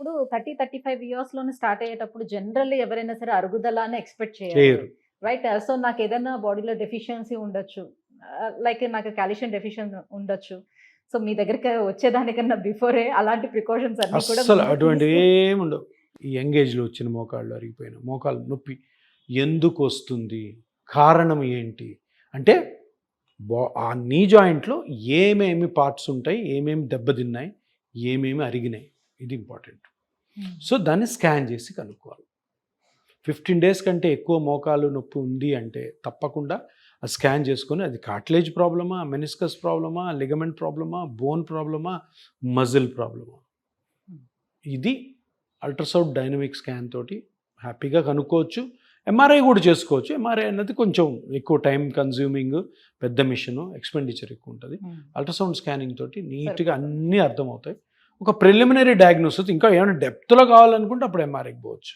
అయ్యేటప్పుడు 30-35 ఇయర్స్‌లోనే స్టార్ట్ అయ్యేటప్పుడు జనరల్లీ ఎవరైనా సరే అరుగుదల అని ఎక్స్‌పెక్ట్ చేయాలి. చేయరు. రైట్. సో, నాకేదన్నా బాడీలో డెఫిషియన్సీ ఉండొచ్చు. లైక్ నాకు కాల్షియం డెఫిషియన్సీ ఉండొచ్చు. సో, మీ దగ్గరికి వచ్చేదానికన్నా బిఫోరే అలాంటి ప్రికాషన్స్ అన్నీ కూడా అస్సలు ముందు అటువంటివి తీసుకొని ఏముండవు. ఈ యంగ్ ఏజ్‌లో వచ్చిన మోకాళ్ళు అరిగిపోయిన, మోకాలు నొప్పి ఎందుకు వస్తుంది? కారణం ఏంటి? అంటే ఆ నీ జాయింట్‌లో ఏమేమి పార్ట్స్ ఉంటాయి? ఏమేమి దెబ్బతిన్నాయి? ఏమేమి అరిగినాయి? ఇది ఇంపార్టెంట్. సో, దాన్ని స్కాన్ చేసి కనుక్కోవాలి. 15 డేస్ కంటే ఎక్కువ మోకాలు నొప్పి ఉంది అంటే తప్పకుండా అది స్కాన్ చేసుకొని అది కార్టిలేజ్ ప్రాబ్లమా, మెనిస్కస్ ప్రాబ్లమా, లిగమెంట్ ప్రాబ్లమా, బోన్ ప్రాబ్లమా, మజిల్ ప్రాబ్లమా, ఇది అల్ట్రాసౌండ్ డైనమిక్ స్కాన్ తోటి హ్యాపీగా కనుక్కోవచ్చు. ఎంఆర్ఐ కూడా చేసుకోవచ్చు. ఎంఆర్ఐ అన్నది కొంచెం ఎక్కువ టైం కన్జ్యూమింగ్, పెద్ద మిషన్, ఎక్స్పెండిచర్ ఎక్కువ ఉంటుంది. అల్ట్రాసౌండ్ స్కానింగ్ తోటి నీట్గా అన్నీ అర్థమవుతాయి. ఒక ప్రిలిమినరీ డయాగ్నోసిస్, ఇంకా ఏమైనా డెప్త్లో కావాలనుకుంటే అప్పుడు ఎంఆర్ఐకి పోవచ్చు.